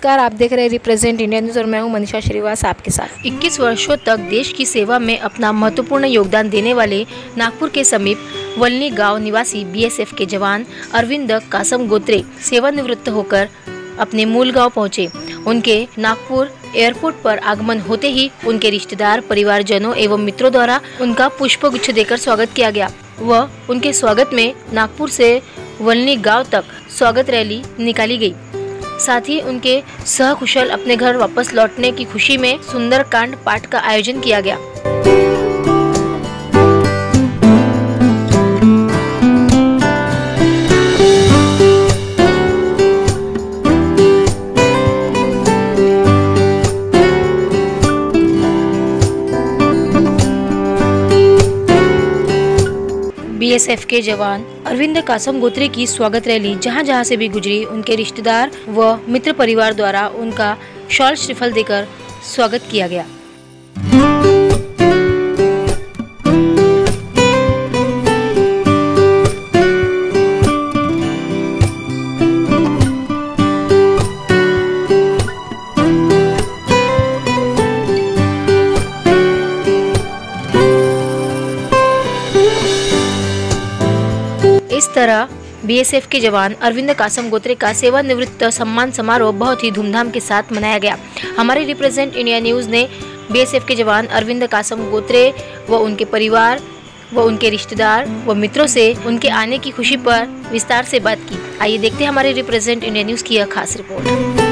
नमस्कार, आप देख रहे हैं रिप्रेजेंट इंडिया न्यूज़ और मैं हूं मनीषा श्रीवास आपके साथ। 21 वर्षों तक देश की सेवा में अपना महत्वपूर्ण योगदान देने वाले नागपुर के समीप वलनी गांव निवासी बीएसएफ के जवान अरविंद कासम गोत्रे सेवानिवृत्त होकर अपने मूल गांव पहुंचे। उनके नागपुर एयरपोर्ट पर आगमन होते ही उनके रिश्तेदार, परिवारजनों एवं मित्रों द्वारा उनका पुष्पगुच्छ देकर स्वागत किया गया। वह उनके स्वागत में नागपुर से वलनी गांव तक स्वागत रैली निकाली गई। साथ ही उनके सहकुशल अपने घर वापस लौटने की खुशी में सुंदरकांड पाठ का आयोजन किया गया। बीएसएफ के जवान अरविंद कासम गोत्रे की स्वागत रैली जहां से भी गुजरी, उनके रिश्तेदार व मित्र परिवार द्वारा उनका शॉल श्रीफल देकर स्वागत किया गया। इस तरह बीएसएफ के जवान अरविंद कासम गोत्रे का सेवानिवृत्त सम्मान समारोह बहुत ही धूमधाम के साथ मनाया गया। हमारे रिप्रेजेंट इंडिया न्यूज़ ने बीएसएफ के जवान अरविंद कासम गोत्रे व उनके परिवार व उनके रिश्तेदार व मित्रों से उनके आने की खुशी पर विस्तार से बात की। आइए देखते हैं हमारे रिप्रेजेंट इंडिया न्यूज़ की यह खास रिपोर्ट।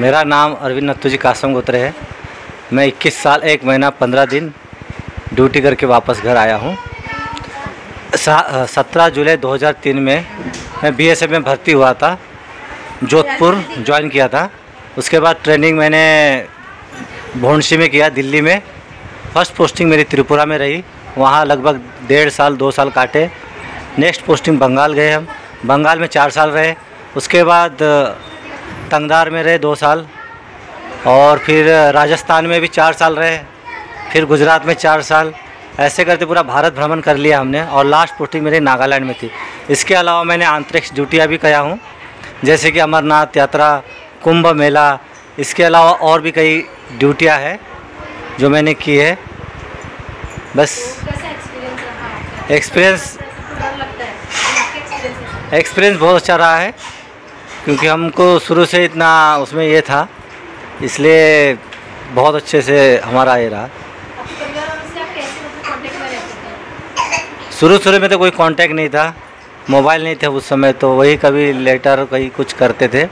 मेरा नाम अरविंद नत्थूजी कासम गोत्रे है। मैं 21 साल 1 महीना 15 दिन ड्यूटी करके वापस घर आया हूँ। 17 जुलाई 2003 में मैं BSF में भर्ती हुआ था, जोधपुर ज्वाइन किया था। उसके बाद ट्रेनिंग मैंने भोंडसी में किया, दिल्ली में। फर्स्ट पोस्टिंग मेरी त्रिपुरा में रही, वहाँ लगभग 1.5 साल 2 साल काटे। नेक्स्ट पोस्टिंग बंगाल गए हम, बंगाल में 4 साल रहे। उसके बाद तंगदार में रहे 2 साल, और फिर राजस्थान में भी 4 साल रहे, फिर गुजरात में 4 साल। ऐसे करते पूरा भारत भ्रमण कर लिया हमने, और लास्ट पोस्टिंग मेरी नागालैंड में थी। इसके अलावा मैंने अंतरिक्ष ड्यूटियाँ भी किया हूँ, जैसे कि अमरनाथ यात्रा, कुंभ मेला। इसके अलावा और भी कई ड्यूटियाँ हैं जो मैंने की है। बस एक्सपीरियंस बहुत अच्छा रहा है, क्योंकि हमको शुरू से इतना उसमें ये था, इसलिए बहुत अच्छे से हमारा ये रहा। शुरू में तो कोई कांटेक्ट नहीं था, मोबाइल नहीं थे उस समय, तो वही कभी लेटर कहीं कुछ करते थे।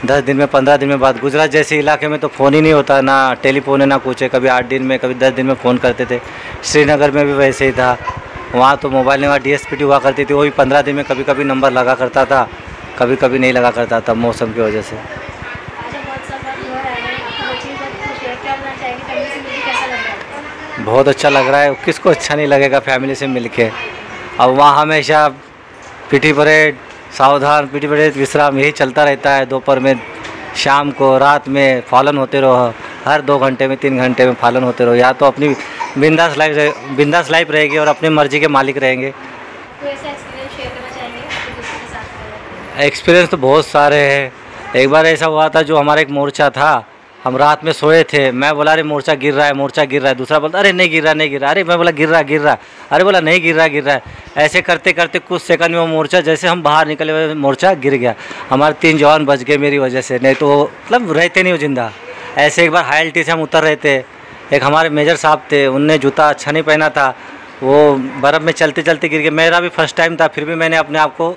10 दिन में 15 दिन में बात। गुजरात जैसे इलाके में तो फ़ोन ही नहीं होता, ना टेलीफोन है ना कुछ है। कभी 8 दिन में, कभी 10 दिन में फ़ोन करते थे। श्रीनगर में भी वैसे ही था, वहाँ तो मोबाइल नहीं, वहाँ DSPT हुआ करती थी, वो भी 15 दिन में कभी कभी नंबर लगा करता था, कभी कभी नहीं लगा करता था मौसम की वजह से। बहुत अच्छा लग रहा है, किसको अच्छा नहीं लगेगा फैमिली से मिलके। अब वहाँ हमेशा पीटी परेड, सावधान, पीटी परेड, विश्राम, यही चलता रहता है। दोपहर में, शाम को, रात में फॉलन होते रहो, हर 2 घंटे में 3 घंटे में फॉलन होते रहो। या तो अपनी बिंदास लाइफ रहेगी और अपनी मर्जी के मालिक रहेंगे। तो ऐसा एक्सपीरियंस शेयर करना चाहेंगे अपने दोस्तों के साथ? एक्सपीरियंस तो बहुत सारे हैं। एक बार ऐसा हुआ था, जो हमारा एक मोर्चा था, हम रात में सोए थे। मैं बोला अरे मोर्चा गिर रहा है, मोर्चा गिर रहा है। दूसरा बोलता अरे नहीं गिर रहा, नहीं गिर रहा। अरे मैं बोला गिर रहा। अरे बोला नहीं गिर रहा। ऐसे करते करते कुछ सेकंड में वो मोर्चा, जैसे हम बाहर निकले, मोर्चा गिर गया। हमारे 3 जवान बच गए मेरी वजह से, नहीं तो मतलब रहते नहीं वो जिंदा। ऐसे एक बार हाई एल्टी से हम उतर रहे थे, एक हमारे मेजर साहब थे, उनने जूता अच्छा नहीं पहना था, वो बर्फ़ में चलते चलते गिर गए। मेरा भी फर्स्ट टाइम था, फिर भी मैंने अपने आप को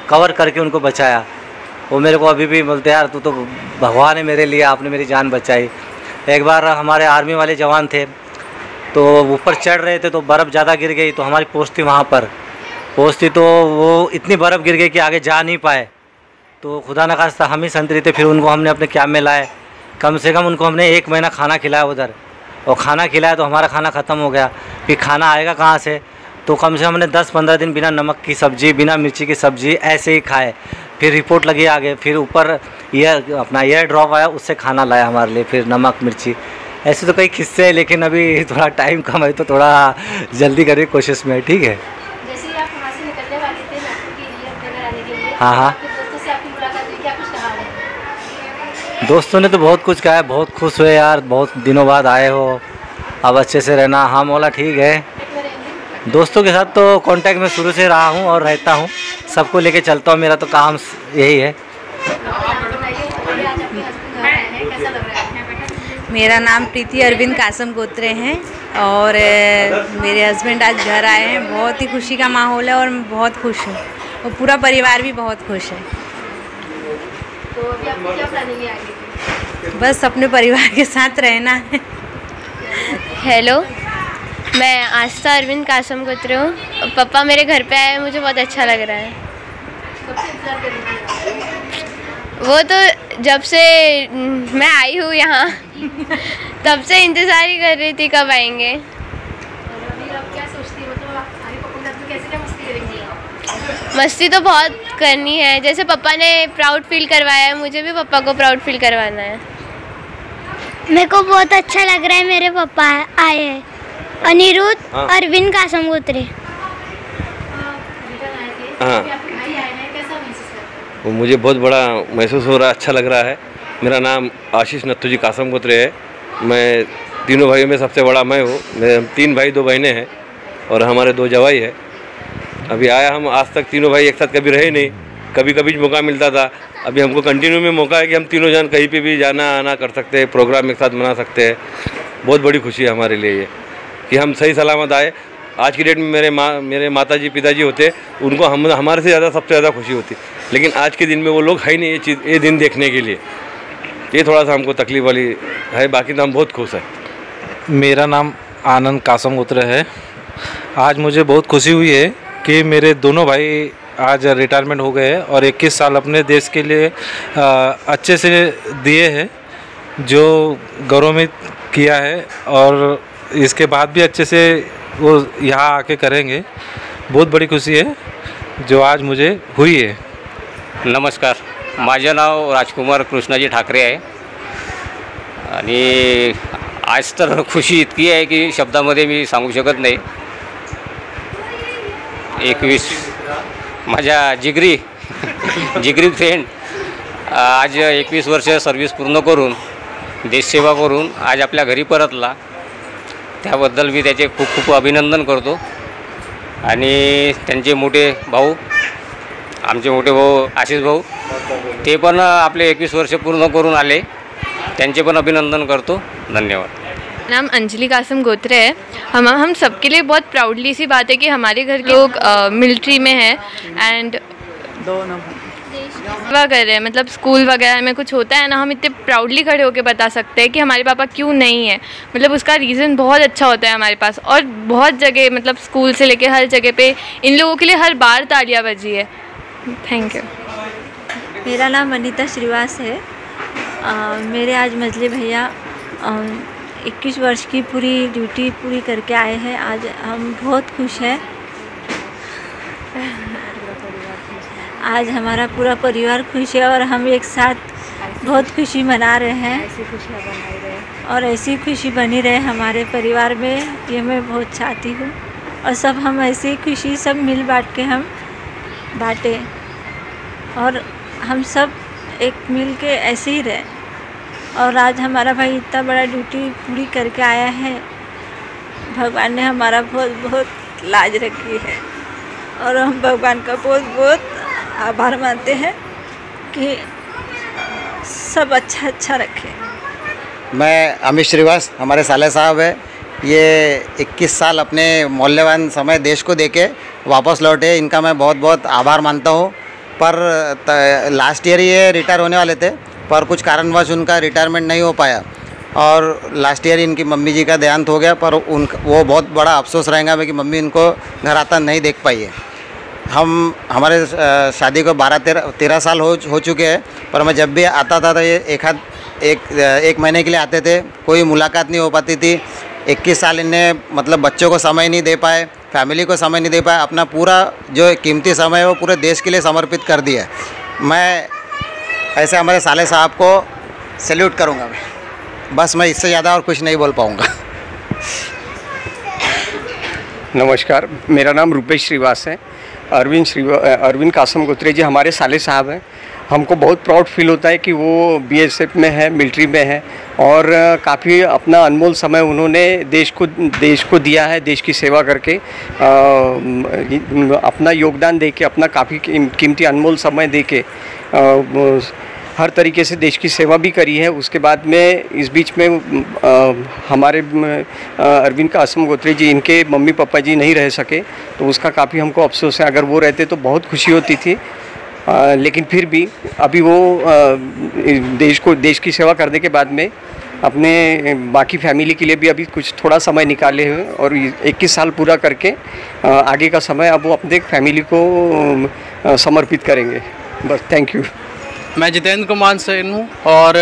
कवर करके उनको बचाया। वो मेरे को अभी भी बोलते यार तू तो भगवान है मेरे लिए, आपने मेरी जान बचाई। एक बार हमारे आर्मी वाले जवान थे, तो ऊपर चढ़ रहे थे, तो बर्फ़ ज़्यादा गिर गई, तो हमारी पोस्ट थी वहाँ पर, पोस्ट थी, तो वो इतनी बर्फ़ गिर गई कि आगे जा नहीं पाए। तो खुदा न खास्ता हम ही संतरी थे, फिर उनको हमने अपने कैंप में लाए। कम से कम उनको हमने 1 महीना खाना खिलाया उधर, और खाना खिलाया तो हमारा खाना ख़त्म हो गया। फिर खाना आएगा कहाँ से? तो कम से कम हमने 10-15 दिन बिना नमक की सब्ज़ी, बिना मिर्ची की सब्ज़ी ऐसे ही खाए। फिर रिपोर्ट लगी आगे, फिर ऊपर एयर ड्रॉप आया, उससे खाना लाया हमारे लिए, फिर नमक मिर्ची। ऐसे तो कई किस्से हैं, लेकिन अभी थोड़ा टाइम कम है, तो थोड़ा जल्दी करने की कोशिश में। ठीक है। जैसे ही आप वहाँ से निकलने वाले थे नागपुर के लिए अपने घर आने के लिए, हाँ। आपके दोस्तों से आपकी मुलाकात हुई, क्या कुछ कहा है? दोस्तों ने तो बहुत कुछ कहा है, बहुत खुश हुए यार, बहुत दिनों बाद आए हो, अब अच्छे से रहना। हाँ बोला ठीक है। दोस्तों के साथ तो कांटेक्ट में शुरू से रहा हूँ और रहता हूँ, सबको लेके चलता हूँ, मेरा तो काम यही है। मेरा नाम प्रीति अरविंद कासम गोत्रे हैं, और मेरे हस्बैंड आज घर आए हैं। बहुत ही खुशी का माहौल है और मैं बहुत खुश हूँ, और पूरा परिवार भी बहुत खुश है। तो अभी आपकी क्या प्लानिंग है आगे की? बस अपने परिवार के साथ रहना है। हेलो, मैं आस्था अरविंद कासम गोत्रे हूँ। पापा मेरे घर पे आए, मुझे बहुत अच्छा लग रहा है। कब से इंतजार कर रही थी? वो तो जब से मैं आई हूँ यहाँ तब से इंतज़ार ही कर रही थी कब आएंगे। और अभी आप क्या सोचती है, मतलब आप आगे पापा के साथ में कैसे क्या मस्ती करेंगी? मस्ती तो बहुत करनी है, जैसे पापा ने प्राउड फील करवाया है, मुझे भी पापा को प्राउड फील करवाना है। मेरे को बहुत अच्छा लग रहा है, मेरे पापा आए हैं, अनिरुद्ध अरविंद कासम गोत्रे। रिटर्न आए थे, हाँ। अभी आपके भाई आए हैं, कैसा महसूस करते हैं? वो मुझे बहुत बड़ा महसूस हो रहा है, अच्छा लग रहा है। मेरा नाम आशीष नत्थूजी कासम गोत्रे है। मैं तीनों भाइयों में सबसे बड़ा मैं हूँ। मेरे 3 भाई 2 बहनें हैं, और हमारे 2 जवाई है। अभी आया, हम आज तक तीनों भाई एक साथ कभी रहे नहीं, कभी कभी मौका मिलता था। अभी हमको कंटिन्यू में मौका है कि हम तीनों जन कहीं पे भी जाना आना कर सकते हैं, प्रोग्राम एक साथ मना सकते हैं। बहुत बड़ी खुशी है हमारे लिए ये कि हम सही सलामत आए। आज की डेट में मेरे माताजी पिताजी होते, उनको हमारे से ज़्यादा सबसे ज़्यादा खुशी होती, लेकिन आज के दिन में वो लोग है ही नहीं ये दिन देखने के लिए। ये थोड़ा सा हमको तकलीफ वाली है, बाकी तो हम बहुत खुश हैं। मेरा नाम आनंद कासम गोत्रे है। आज मुझे बहुत खुशी हुई है कि मेरे दोनों भाई आज रिटायरमेंट हो गए हैं और 21 साल अपने देश के लिए अच्छे से दिए हैं, जो गौरवान्वित किया है और इसके बाद भी अच्छे से वो यहाँ आके करेंगे। बहुत बड़ी खुशी है जो आज मुझे हुई है। नमस्कार, माझे नाव राजकुमार कृष्णाजी ठाकरे आहे आणि आज तर खुशी इतकी आहे की शब्दामध्ये मी सांगू शकत नाही। 21 माझ्या जिगरी फ्रेंड आज 21 वर्ष सर्व्हिस पूर्ण करून देशसेवा करून आज आपल्या घरी परतला, त्याबद्दल मी त्याचे खूप खूप अभिनंदन करतो। आणि त्यांचे मोठे भाऊ, आमचे मोठे भाऊ आशिष भाऊ, ते पण आपले 21 वर्ष पूर्ण करून आले, त्यांचे पण अभिनंदन करतो। धन्यवाद। नाम अंजलि कासम गोत्रे है। हम सबके लिए बहुत प्राउडली सी बात है कि हमारे घर के लोग मिलिट्री में हैं एंड सेवा कर रहे हैं। मतलब स्कूल वगैरह में कुछ होता है ना, हम इतने प्राउडली खड़े होकर बता सकते हैं कि हमारे पापा क्यों नहीं है। मतलब उसका रीज़न बहुत अच्छा होता है हमारे पास, और बहुत जगह मतलब स्कूल से लेके हर जगह पे इन लोगों के लिए हर बार तालियां बजी है। Thank you. मेरा नाम अनीता श्रीवास है। मेरे आज मजली भैया 21 वर्ष की पूरी ड्यूटी पूरी करके आए हैं। आज हम बहुत खुश हैं। आज हमारा पूरा परिवार खुश है और हम एक साथ बहुत खुशी मना रहे हैं। ऐसी खुशियाँ बनाई रहे और ऐसी खुशी बनी रहे हमारे परिवार में, ये मैं बहुत चाहती हूँ। और सब हम ऐसी खुशी सब मिल बांट के हम बांटें और हम सब एक मिल के ऐसे ही रहें। और आज हमारा भाई इतना बड़ा ड्यूटी पूरी करके आया है, भगवान ने हमारा बहुत बहुत लाज रखी है और हम भगवान का बहुत बहुत आभार मानते हैं कि सब अच्छा रखें। मैं अमित श्रीवास, हमारे साले साहब है, ये 21 साल अपने मूल्यवान समय देश को देके वापस लौटे, इनका मैं बहुत बहुत आभार मानता हूँ। पर लास्ट ईयर ये रिटायर होने वाले थे, पर कुछ कारणवश उनका रिटायरमेंट नहीं हो पाया और लास्ट ईयर इनकी मम्मी जी का देहांत हो गया। पर वो बहुत बड़ा अफसोस रहेगा मैं कि मम्मी इनको घर आता नहीं देख पाई है। हमारे शादी को 12-13 साल हो चुके हैं, पर मैं जब भी आता था तो ये एक महीने के लिए आते थे, कोई मुलाकात नहीं हो पाती थी। 21 साल इन्हें मतलब बच्चों को समय नहीं दे पाए, फैमिली को समय नहीं दे पाए, अपना पूरा जो कीमती समय है वो पूरे देश के लिए समर्पित कर दिया। मैं ऐसे हमारे साले साहब को सैल्यूट करूंगा। मैं बस मैं इससे ज़्यादा और कुछ नहीं बोल पाऊंगा। नमस्कार, मेरा नाम रूपेश श्रीवास है। अरविंद कासम गोत्रे जी हमारे साले साहब हैं। हमको बहुत प्राउड फील होता है कि वो बीएसएफ में है, मिलिट्री में है और काफ़ी अपना अनमोल समय उन्होंने देश को दिया है। देश की सेवा करके अपना योगदान दे के, अपना काफ़ी कीमती अनमोल समय दे के हर तरीके से देश की सेवा भी करी है। उसके बाद में इस बीच में हमारे अरविंद कासम गोत्रे जी, इनके मम्मी पापा जी नहीं रह सके, तो उसका काफ़ी हमको अफसोस है। अगर वो रहते तो बहुत खुशी होती थी, लेकिन फिर भी अभी वो देश की सेवा करने के बाद में अपने बाकी फैमिली के लिए भी अभी कुछ थोड़ा समय निकाले हैं और 21 साल पूरा करके आगे का समय अब वो अपने फैमिली को समर्पित करेंगे। बस, थैंक यू। मैं जितेंद्र कुमार सेन हूँ और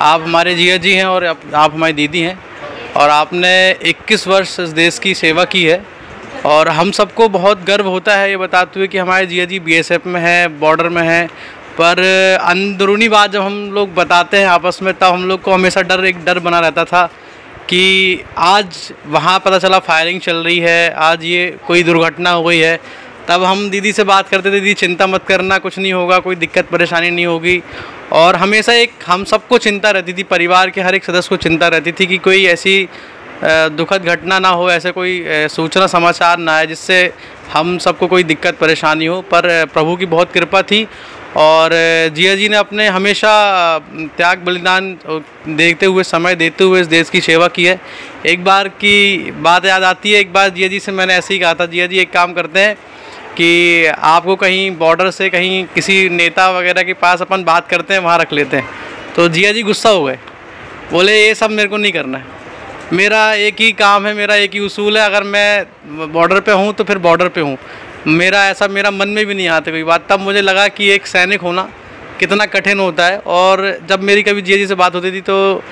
आप हमारे जिया जी हैं और आप हमारी दीदी हैं और आपने 21 वर्ष इस देश की सेवा की है और हम सबको बहुत गर्व होता है ये बताते हुए कि हमारे जिया जी बीएसएफ में है, बॉर्डर में है। पर अंदरूनी बात जब हम लोग बताते हैं आपस में, तब हम लोग को हमेशा एक डर बना रहता था कि आज वहाँ पता चला फायरिंग चल रही है, आज ये कोई दुर्घटना हो गई है। तब हम दीदी से बात करते थे, दीदी चिंता मत करना, कुछ नहीं होगा, कोई दिक्कत परेशानी नहीं होगी। और हमेशा एक हम सबको चिंता रहती थी, परिवार के हर एक सदस्य को चिंता रहती थी कि कोई ऐसी दुखद घटना ना हो, ऐसे कोई सूचना समाचार ना आए जिससे हम सबको कोई दिक्कत परेशानी हो। पर प्रभु की बहुत कृपा थी और जिया जी ने अपने हमेशा त्याग बलिदान देखते हुए, समय देते हुए इस देश की सेवा की है। एक बार की बात याद आती है, एक बार जिया जी से मैंने ऐसे ही कहा था, जिया जी एक काम करते हैं, कि आपको कहीं बॉर्डर से कहीं किसी नेता वगैरह के पास अपन बात करते हैं वहाँ रख लेते हैं। तो जिया जी गुस्सा हो गए, बोले ये सब मेरे को नहीं करना है, मेरा एक ही काम है, मेरा एक ही उसूल है, अगर मैं बॉर्डर पे हूँ तो फिर बॉर्डर पे हूँ, मेरा मन में भी नहीं आती कोई बात। तब मुझे लगा कि एक सैनिक होना कितना कठिन होता है। और जब मेरी कभी जिया जी से बात होती थी तो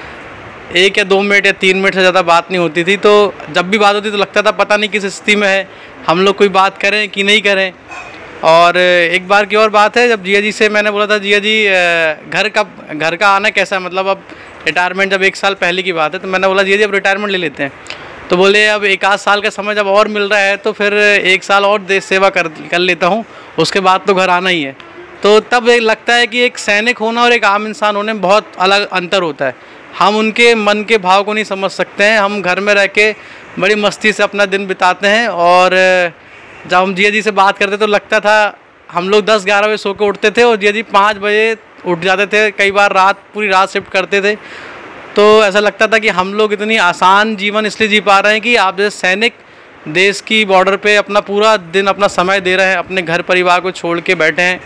1 या 2 मिनट या 3 मिनट से ज़्यादा बात नहीं होती थी, तो जब भी बात होती तो लगता था पता नहीं किस स्थिति में है, हम लोग कोई बात करें कि नहीं करें। और एक बार की और बात है, जब जिया जी से मैंने बोला था जिया जी घर का आना कैसा है, मतलब अब रिटायरमेंट जब 1 साल पहले की बात है, तो मैंने बोला जिया जी अब रिटायरमेंट ले लेते हैं। तो बोले अब 1 आध साल का समय जब और मिल रहा है तो फिर 1 साल और देश सेवा कर लेता हूँ, उसके बाद तो घर आना ही है। तो तब लगता है कि एक सैनिक होना और एक आम इंसान होने में बहुत अलग अंतर होता है। हम उनके मन के भाव को नहीं समझ सकते हैं, हम घर में रह के बड़ी मस्ती से अपना दिन बिताते हैं। और जब हम जिया जी से बात करते तो लगता था हम लोग 10-11 बजे सो के उठते थे और जिया जी 5 बजे उठ जाते थे, कई बार पूरी रात शिफ्ट करते थे। तो ऐसा लगता था कि हम लोग इतनी आसान जीवन इसलिए जी पा रहे हैं कि आप जैसे सैनिक देश की बॉर्डर पे अपना पूरा दिन अपना समय दे रहे हैं, अपने घर परिवार को छोड़ के बैठे हैं।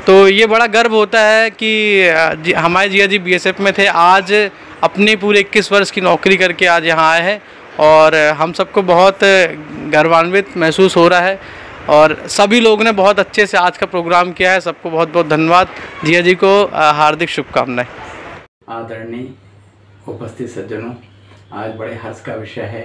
तो ये बड़ा गर्व होता है कि हमारे जिया जी BSF में थे, आज अपने पूरे 21 वर्ष की नौकरी करके आज यहाँ आए हैं और हम सबको बहुत गर्वान्वित महसूस हो रहा है। और सभी लोगों ने बहुत अच्छे से आज का प्रोग्राम किया है, सबको बहुत बहुत धन्यवाद। जिया जी को हार्दिक शुभकामनाएं। आदरणीय उपस्थित सज्जनों, आज बड़े हर्ष का विषय है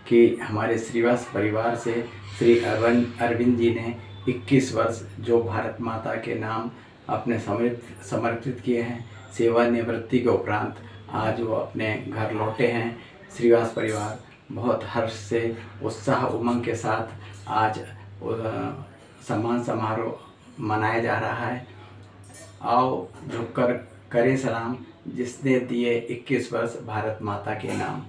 कि हमारे श्रीवास परिवार से श्री अरविंद जी ने 21 वर्ष जो भारत माता के नाम अपने समर्पित किए हैं, सेवानिवृत्ति के उपरांत आज वो अपने घर लौटे हैं। श्रीवास परिवार बहुत हर्ष से, उत्साह उमंग के साथ आज सम्मान समारोह मनाया जा रहा है। आओ झुककर करें सलाम जिसने दिए 21 वर्ष भारत माता के नाम।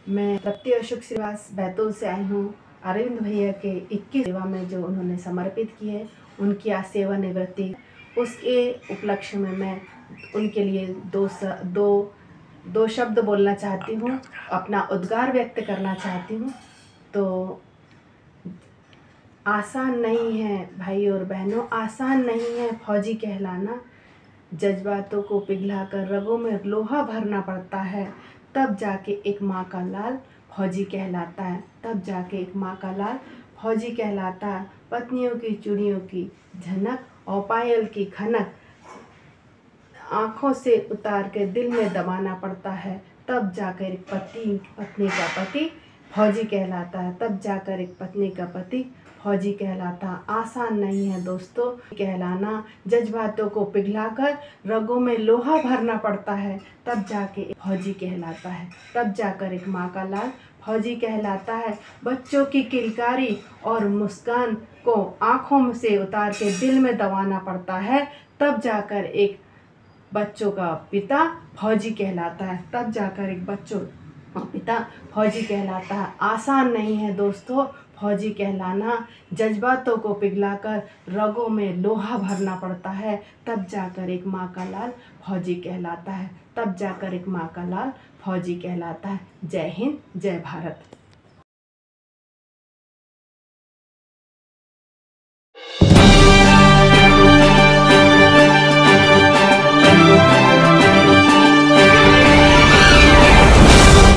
मैं तृप्ति अशोक श्रीवास बैतूल से आई हूँ। अरविंद भैया के 21 सेवा में जो उन्होंने समर्पित की है, उनकी आज सेवानिवृत्ति, उसके उपलक्ष्य में मैं उनके लिए दो शब्द बोलना चाहती हूँ, अपना उद्गार व्यक्त करना चाहती हूँ। तो आसान नहीं है भाई और बहनों, आसान नहीं है फौजी कहलाना, जज्बातों को पिघलाकर रगों में लोहा भरना पड़ता है, तब जाके एक माँ का लाल फौजी कहलाता है, तब जाके एक माँ का लाल फौजी कहलाता है। पत्नियों की चूड़ियों की झनक और पायल की खनक आँखों से उतार के दिल में दबाना पड़ता है, तब जाकर एक पत्नी का पति फौजी कहलाता है, तब जाकर एक पत्नी का पति फौजी कहलाता। आसान नहीं है दोस्तों कहलाना, जज्बातों को पिघलाकर रगों में लोहा भरना पड़ता है, तब जाके एक फौजी कहलाता है, तब जाकर एक माँ का लाल फौजी कहलाता है। बच्चों की किलकारी और मुस्कान को आँखों से उतार के दिल में दबाना पड़ता है, तब जाकर एक बच्चों का पिता फौजी कहलाता है, तब जाकर एक बच्चों का पिता फौजी कहलाता है। आसान नहीं है दोस्तों फौजी कहलाना, जज्बातों को पिघलाकर रगों में लोहा भरना पड़ता है, तब जाकर एक माँ का लाल फौजी कहलाता है, तब जाकर एक माँ का लाल फौजी कहलाता है। जय हिंद, जय भारत।